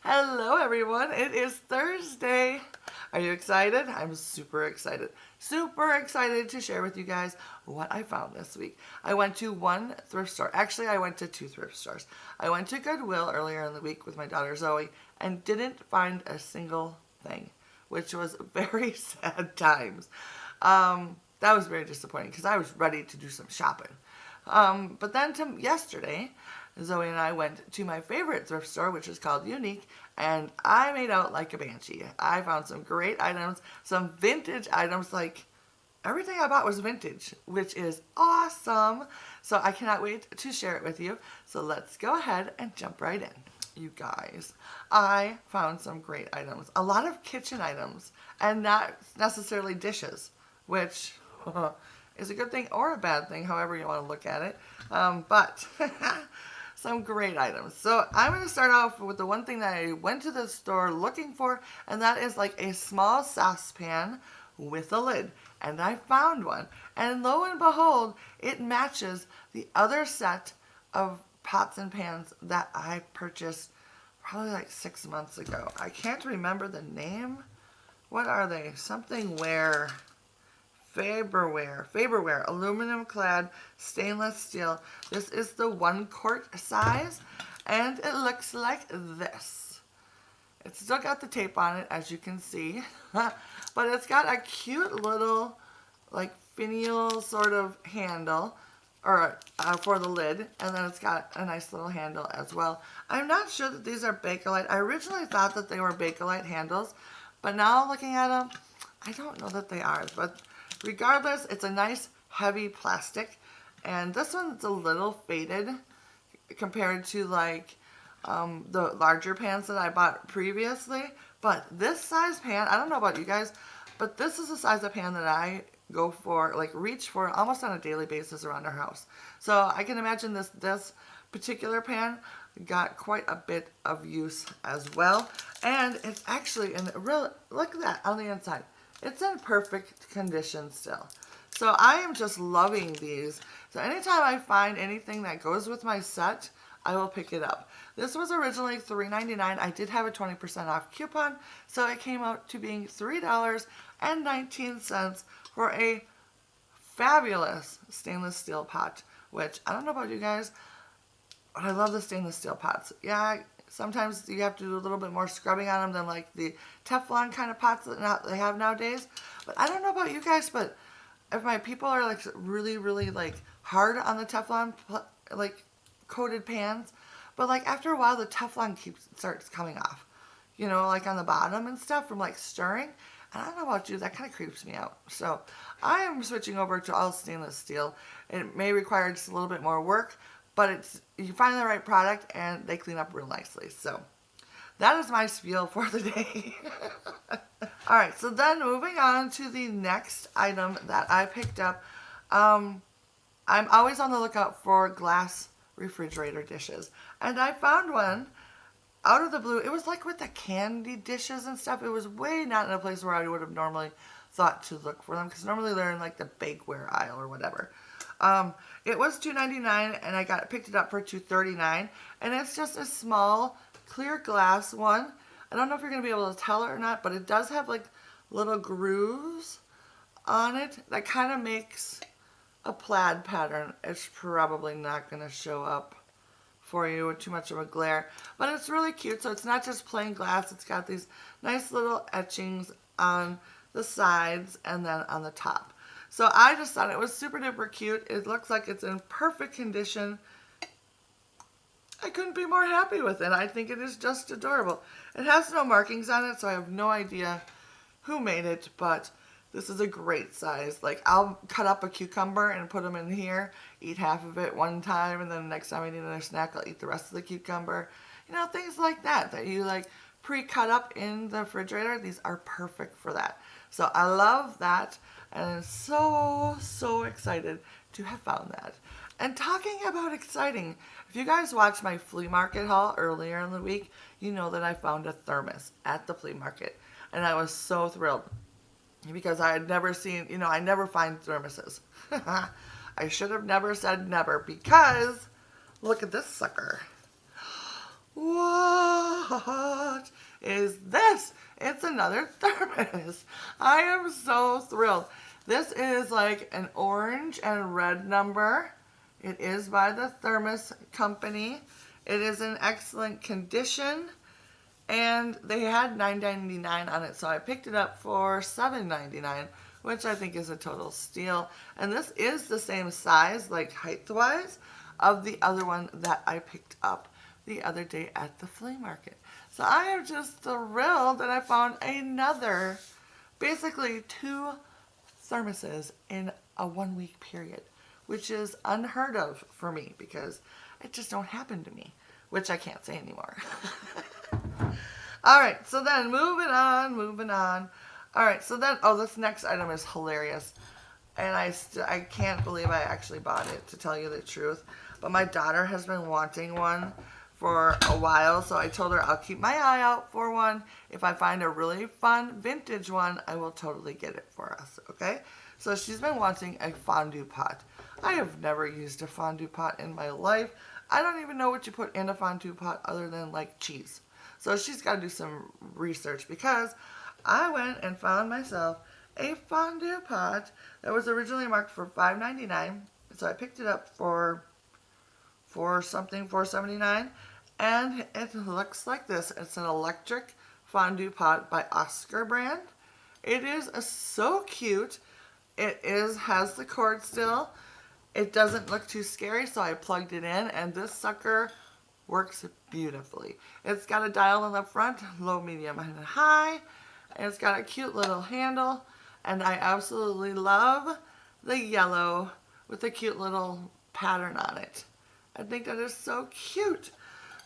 Hello everyone, it is Thursday. Are you excited? I'm super excited. Super excited to share with you guys what I found this week. I went to one thrift store. Actually, I went to two thrift stores. I went to Goodwill earlier in the week with my daughter Zoe and didn't find a single thing, which was very sad times. That was very disappointing because I was ready to do some shopping. But then yesterday, Zoe and I went to my favorite thrift store, which is called Unique, and I made out like a banshee. I found some great items, some vintage items, like everything I bought was vintage, which is awesome. So I cannot wait to share it with you. So let's go ahead and jump right in. You guys, I found some great items. A lot of kitchen items, and not necessarily dishes, which is a good thing or a bad thing, however you want to look at it. But some great items. So I'm going to start off with the one thing that I went to the store looking for, and that is like a small saucepan with a lid. And I found one. And lo and behold, it matches the other set of pots and pans that I purchased probably like 6 months ago. I can't remember the name. What are they? Something ware. Faberware, aluminum clad stainless steel. This is the 1 quart size, and it looks like this. It's still got the tape on it, as you can see, but it's got a cute little, like, finial sort of handle, or for the lid, and then it's got a nice little handle as well. I'm not sure that these are Bakelite. I originally thought that they were Bakelite handles, but now looking at them, I don't know that they are, but regardless, it's a nice heavy plastic, and this one's a little faded compared to like the larger pans that I bought previously. But this size pan, I don't know about you guys, but this is the size of pan that I go for, like reach for almost on a daily basis around our house. So I can imagine this particular pan got quite a bit of use as well, and it's actually in real. Look at that on the inside. It's in perfect condition still. So I am just loving these. So anytime I find anything that goes with my set, I will pick it up. This was originally $3.99. I did have a 20% off coupon, so it came out to being $3.19 for a fabulous stainless steel pot, which I don't know about you guys, but I love the stainless steel pots. Yeah, sometimes you have to do a little bit more scrubbing on them than like the Teflon kind of pots that they have nowadays. But I don't know about you guys, but if my people are like really, really like hard on the Teflon like coated pans, but like after a while the Teflon starts coming off, you know, like on the bottom and stuff from like stirring. And I don't know about you, that kind of creeps me out. So I am switching over to all stainless steel. It may require just a little bit more work, but you find the right product and they clean up real nicely. So that is my spiel for the day. Alright, so then moving on to the next item that I picked up. I'm always on the lookout for glass refrigerator dishes. And I found one out of the blue. It was like with the candy dishes and stuff. It was way not in a place where I would have normally thought to look for them, because normally they're in like the bakeware aisle or whatever. It was $2.99 and I picked it up for $2.39, and it's just a small clear glass one. I don't know if you're going to be able to tell it or not, but it does have like little grooves on it that kind of makes a plaid pattern. It's probably not going to show up for you with too much of a glare, but it's really cute. So it's not just plain glass, it's got these nice little etchings on the sides and then on the top. So I just thought it was super duper cute. It looks like it's in perfect condition. I couldn't be more happy with it. I think it is just adorable. It has no markings on it, so I have no idea who made it, but this is a great size. Like, I'll cut up a cucumber and put them in here, eat half of it one time, and then the next time I need another snack, I'll eat the rest of the cucumber. You know, things like that you like pre-cut up in the refrigerator. These are perfect for that. So I love that, and I'm so, so excited to have found that. And talking about exciting, if you guys watched my flea market haul earlier in the week, you know that I found a thermos at the flea market. And I was so thrilled because I had never seen, you know, I never find thermoses. I should have never said never, because look at this sucker. What? is this. It's another thermos. I am so thrilled. This is like an orange and red number. It is by the Thermos company. It is in excellent condition. And they had $9.99 on it, so I picked it up for $7.99, which I think is a total steal. And this is the same size, like height-wise, of the other one that I picked up the other day at the flea market. So I am just thrilled that I found another, basically 2 thermoses in a 1-week period, which is unheard of for me because it just don't happen to me, which I can't say anymore. All right, so then moving on. All right, so then, this next item is hilarious. And I can't believe I actually bought it, to tell you the truth. But my daughter has been wanting one for a while, so I told her I'll keep my eye out for one. If I find a really fun vintage one, I will totally get it for us, okay? So she's been wanting a fondue pot. I have never used a fondue pot in my life. I don't even know what you put in a fondue pot other than like cheese. So she's got to do some research because I went and found myself a fondue pot that was originally marked for $5.99. So I picked it up for $4.79, and it looks like this. It's an electric fondue pot by Oscar brand. It is so cute. It has the cord still. It doesn't look too scary, so I plugged it in, and this sucker works beautifully. It's got a dial in the front, low, medium, and high. And it's got a cute little handle. And I absolutely love the yellow with the cute little pattern on it. I think that is so cute.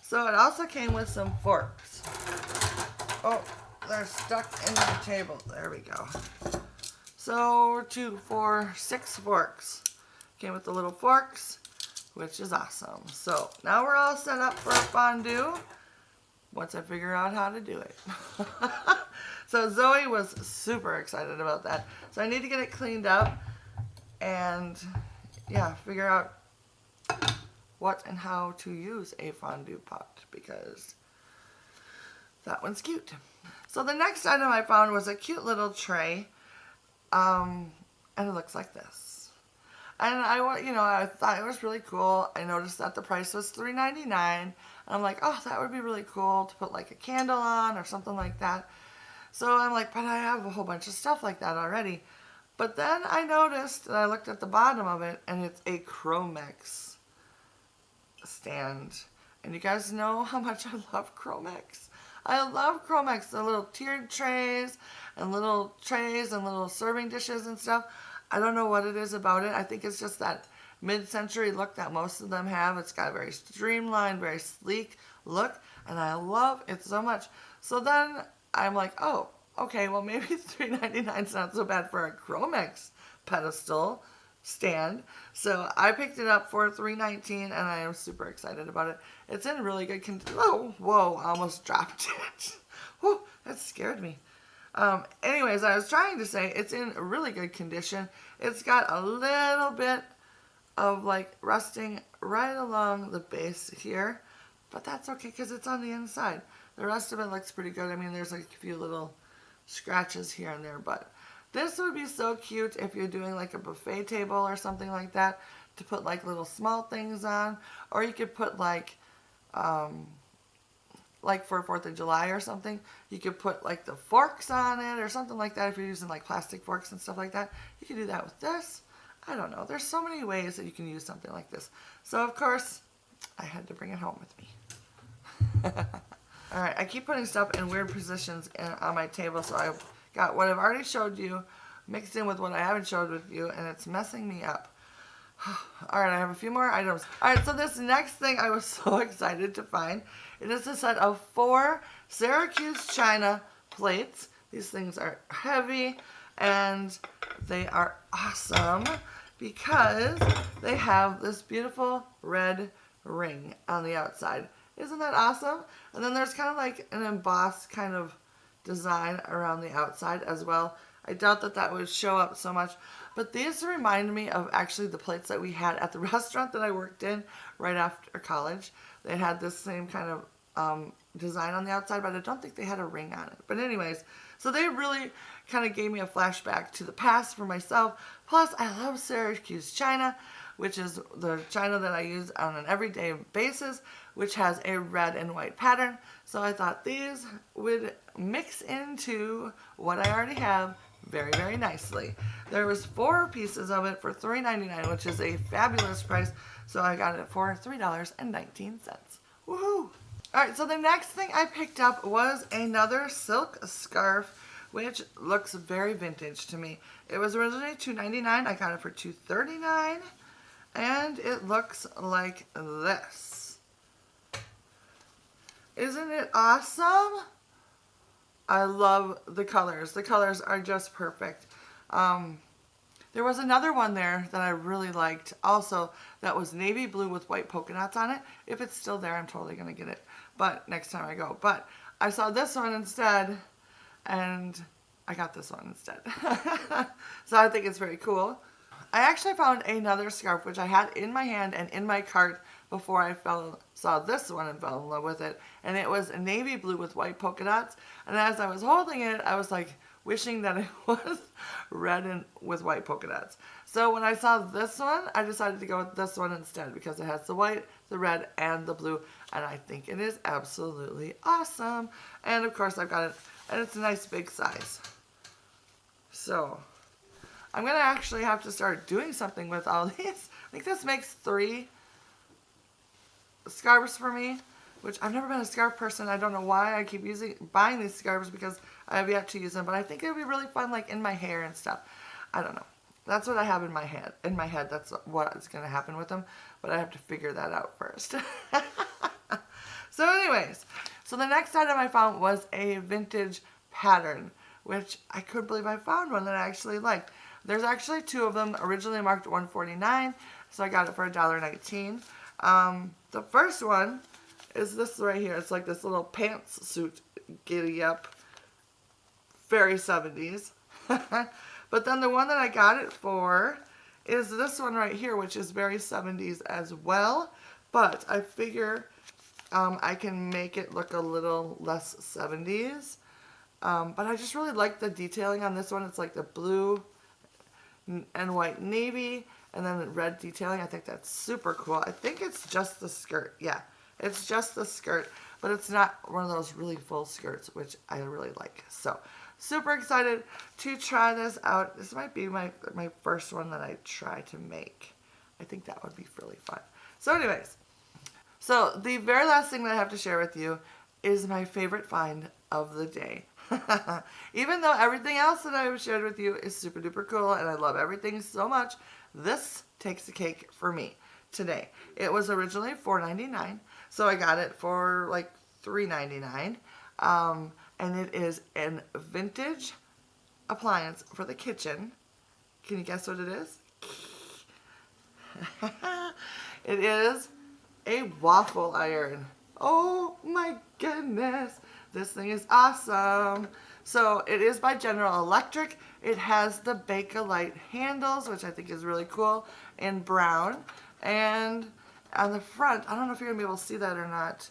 So it also came with some forks. Oh, they're stuck in the table. There we go. So 2, 4, 6 forks. Came with the little forks, which is awesome. So now we're all set up for a fondue once I figure out how to do it. So Zoe was super excited about that. So I need to get it cleaned up and figure out what and how to use a fondue pot because that one's cute. So the next item I found was a cute little tray, and it looks like this. And I thought it was really cool. I noticed that the price was $3.99, and I'm like, oh, that would be really cool to put like a candle on or something like that. So I'm like, but I have a whole bunch of stuff like that already. But then I noticed, and I looked at the bottom of it, and it's a Chromex stand. And you guys know how much I love Chromex. I love Chromex, the little tiered trays and little serving dishes and stuff. I don't know what it is about it. I think it's just that mid-century look that most of them have. It's got a very streamlined, very sleek look, and I love it so much. So then I'm like, oh, okay, well maybe $3.99 is not so bad for a Chromex pedestal stand. So I picked it up for $3.19, and I am super excited about it. It's in really good condition. Oh, whoa, I almost dropped it. Whoa, that scared me. Anyways, I was trying to say it's in really good condition. It's got a little bit of like rusting right along the base here, but that's okay because it's on the inside. The rest of it looks pretty good. I mean, there's like a few little scratches here and there, but this would be so cute if you're doing like a buffet table or something like that to put like little small things on, or you could put like for 4th of July or something, you could put like the forks on it or something like that if you're using like plastic forks and stuff like that. You could do that with this. I don't know. There's so many ways that you can use something like this. So, of course, I had to bring it home with me. All right, I keep putting stuff in weird positions on my table, so I've got what I've already showed you mixed in with what I haven't showed with you, and it's messing me up. All right, I have a few more items. All right, so this next thing I was so excited to find. It is a set of 4 Syracuse china plates. These things are heavy, and they are awesome because they have this beautiful red ring on the outside. Isn't that awesome? And then there's kind of like an embossed kind of design around the outside as well. I doubt that that would show up so much. But these remind me of actually the plates that we had at the restaurant that I worked in right after college. They had this same kind of design on the outside, but I don't think they had a ring on it. But anyways, so they really kind of gave me a flashback to the past for myself. Plus, I love Syracuse china, which is the china that I use on an everyday basis, which has a red and white pattern. So I thought these would mix into what I already have very, very nicely. There was 4 pieces of it for $3.99, which is a fabulous price. So I got it for $3.19. Woohoo! Alright, so the next thing I picked up was another silk scarf, which looks very vintage to me. It was originally $2.99. I got it for $2.39. And it looks like this. Isn't it awesome? I love the colors. The colors are just perfect. There was another one there that I really liked also that was navy blue with white polka dots on it. If it's still there, I'm totally going to get it. But next time I go. But I saw this one instead, and I got this one instead. So I think it's very cool. I actually found another scarf which I had in my hand and in my cart before I saw this one and fell in love with it. And it was navy blue with white polka dots. And as I was holding it, I was like wishing that it was red and with white polka dots. So when I saw this one, I decided to go with this one instead because it has the white, the red, and the blue. And I think it is absolutely awesome. And of course I've got it, and it's a nice big size. So I'm going to actually have to start doing something with all these. I think this makes 3 scarves for me, which I've never been a scarf person. I don't know why I keep buying these scarves because I have yet to use them, but I think it would be really fun like in my hair and stuff. I don't know. That's what I have in my head. That's what is going to happen with them, but I have to figure that out first. So anyways, so the next item I found was a vintage pattern, which I couldn't believe I found one that I actually liked. There's actually 2 of them, originally marked $1.49, so I got it for $1.19. The first one is this right here. It's like this little pantsuit giddy up, very 70s. But then the one that I got it for is this one right here, which is very 70s as well. But I figure I can make it look a little less 70s. But I just really like the detailing on this one. It's like the blue and white navy and then the red detailing. I think that's super cool. I think it's just the skirt. Yeah, it's just the skirt, but it's not one of those really full skirts, which I really like. So super excited to try this out. This might be my first one that I try to make. I think that would be really fun. So anyways, so the very last thing that I have to share with you is my favorite find of the day. Even though everything else that I've shared with you is super duper cool and I love everything so much, this takes the cake for me today. It was originally $4.99, so I got it for like $3.99. And it is a vintage appliance for the kitchen. Can you guess what it is? It is a waffle iron. Oh my goodness. This thing is awesome. So it is by General Electric. It has the Bakelite handles, which I think is really cool, in brown. And on the front, I don't know if you're going to be able to see that or not,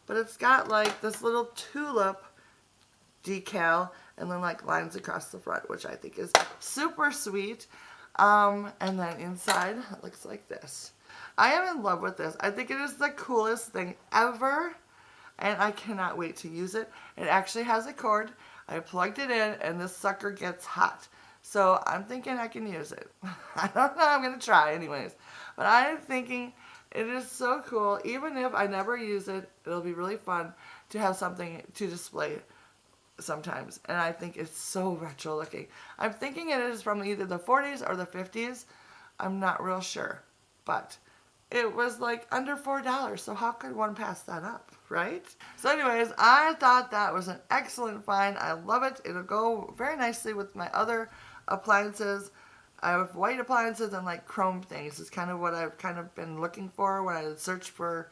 but it's got like this little tulip decal and then like lines across the front, which I think is super sweet. And then inside, it looks like this. I am in love with this. I think it is the coolest thing ever. And I cannot wait to use it. It actually has a cord. I plugged it in and this sucker gets hot. So I'm thinking I can use it. I don't know. I'm going to try anyways. But I'm thinking it is so cool. Even if I never use it, it'll be really fun to have something to display sometimes. And I think it's so retro looking. I'm thinking it is from either the 40s or the 50s. I'm not real sure. But it was like under $4, so how could one pass that up, right? So anyways, I thought that was an excellent find. I love it. It'll go very nicely with my other appliances. I have white appliances and like chrome things. It's kind of what I've kind of been looking for when I search for,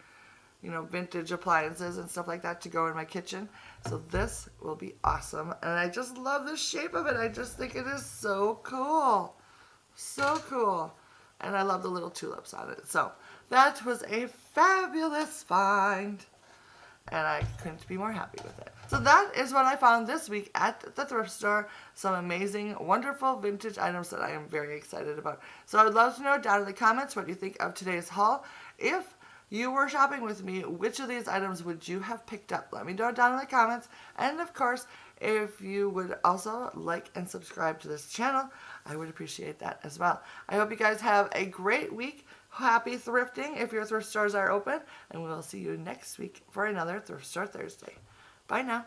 you know, vintage appliances and stuff like that to go in my kitchen. So this will be awesome. And I just love the shape of it. I just think it is so cool. So cool. And I love the little tulips on it. So that was a fabulous find. and I couldn't be more happy with it. So that is what I found this week at the thrift store. Some amazing, wonderful vintage items that I am very excited about. So I would love to know down in the comments what you think of today's haul. If you were shopping with me, which of these items would you have picked up? Let me know down in the comments. And of course, if you would also like and subscribe to this channel, I would appreciate that as well. I hope you guys have a great week. Happy thrifting if your thrift stores are open. And we will see you next week for another Thrift Store Thursday. Bye now.